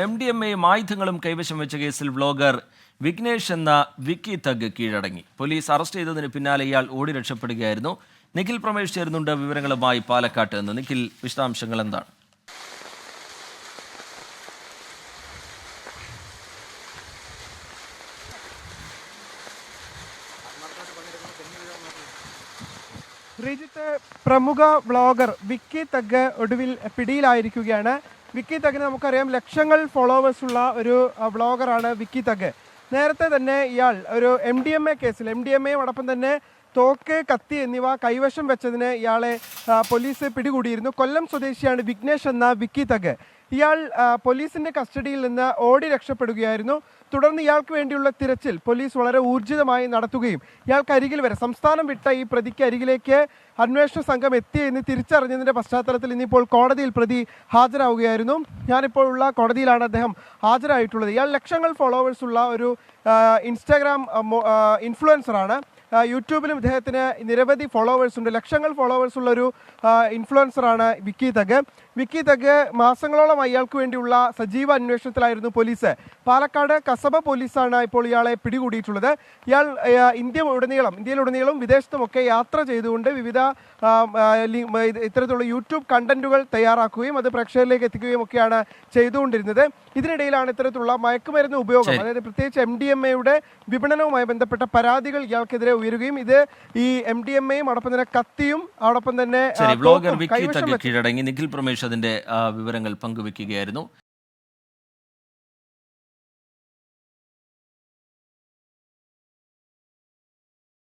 MDMA ആയുധങ്ങളും കൈവശം വെച്ച കേസിൽ വ്ലോഗർ വിഘ്നേഷ് എന്ന വിക്കി തഗ് കീഴടങ്ങി. പോലീസ് അറസ്റ്റ് ചെയ്തതിന് പിന്നാലെ ഇയാൾ ഓടി രക്ഷപ്പെടുകയായിരുന്നു. നിഖിൽ പ്രമേഷ് ചേരുന്നുണ്ട് വിവരങ്ങളുമായി പാലക്കാട്ട് നിന്ന്. നിഖിൽ, വിശദാംശങ്ങൾ എന്താണ്? ശ്രീജിത്ത്, പ്രമുഖ വ്ളോഗർ വിക്കി തഗ് ഒടുവിൽ പിടിയിലായിരിക്കുകയാണ്. വിക്കി തഗിന് നമുക്കറിയാം, ലക്ഷങ്ങൾ ഫോളോവേഴ്സ് ഉള്ള ഒരു വ്ളോഗറാണ് വിക്കി തഗ്. നേരത്തെ തന്നെ ഇയാൾ ഒരു MDMA കേസിൽ അതോടൊപ്പം തന്നെ തോക്ക്, കത്തി എന്നിവ കൈവശം വെച്ചതിന് ഇയാളെ പോലീസ് പിടികൂടിയിരുന്നു. കൊല്ലം സ്വദേശിയാണ് വിഘ്നേഷ് എന്ന വിക്കി തഗ്. ഇയാൾ പോലീസിന്റെ കസ്റ്റഡിയിൽ നിന്ന് ഓടി രക്ഷപ്പെടുകയായിരുന്നു. തുടർന്ന് ഇയാൾക്ക് വേണ്ടിയുള്ള തിരച്ചിൽ പോലീസ് വളരെ ഊർജിതമായി നടത്തുകയും ഇയാൾക്ക് അരികിൽ വരെ, സംസ്ഥാനം വിട്ട ഈ പ്രതിക്ക് അരികിലേക്ക് അന്വേഷണ സംഘം എത്തിയെന്ന് തിരിച്ചറിഞ്ഞതിൻ്റെ പശ്ചാത്തലത്തിൽ ഇന്നിപ്പോൾ കോടതിയിൽ പ്രതി ഹാജരാവുകയായിരുന്നു. ഞാനിപ്പോൾ ഉള്ള കോടതിയിലാണ് അദ്ദേഹം ഹാജരായിട്ടുള്ളത്. ഇയാൾ ലക്ഷങ്ങൾ ഫോളോവേഴ്സ് ഉള്ള ഒരു ഇൻസ്റ്റാഗ്രാം ഇൻഫ്ലുവൻസറാണ്. യൂട്യൂബിലും ഇദ്ദേഹത്തിന് നിരവധി ഫോളോവേഴ്സ് ഉണ്ട്. ലക്ഷങ്ങൾ ഫോളോവേഴ്സ് ഉള്ള ഒരു ഇൻഫ്ലുവൻസറാണ് വിക്കി തഗ്. വിക്കി തഗ് മാസങ്ങളോളം അയാൾക്ക് വേണ്ടിയുള്ള സജീവ അന്വേഷണത്തിലായിരുന്നു പോലീസ്. പാലക്കാട് കസബ പോലീസാണ് ഇപ്പോൾ ഇയാളെ പിടികൂടിയിട്ടുള്ളത്. ഇയാൾ ഇന്ത്യയിലുടനീളം വിദേശത്തുമൊക്കെ യാത്ര ചെയ്തുകൊണ്ട് വിവിധ ഇത്തരത്തിലുള്ള യൂട്യൂബ് കണ്ടന്റുകൾ തയ്യാറാക്കുകയും അത് പ്രേക്ഷകരിലേക്ക് എത്തിക്കുകയും ഒക്കെയാണ് ചെയ്തുകൊണ്ടിരുന്നത്. ഇതിനിടയിലാണ് ഇത്തരത്തിലുള്ള മയക്കുമരുന്ന് ഉപയോഗം, അതായത് പ്രത്യേകിച്ച് MDMA വിപണനവുമായി ബന്ധപ്പെട്ട പരാതികൾ ഇയാൾക്കെതിരെ ഉയരുകയും ഇത് ഈ MDMA അതോടൊപ്പം തന്നെ കത്തിയും അതോടൊപ്പം തന്നെ വ്ലോഗർ വിക്കി തഗ് കീഴടങ്ങി. നിഖിൽ പ്രമേഷ് അതിന്റെ വിവരങ്ങൾ പങ്കുവെക്കുകയായിരുന്നു.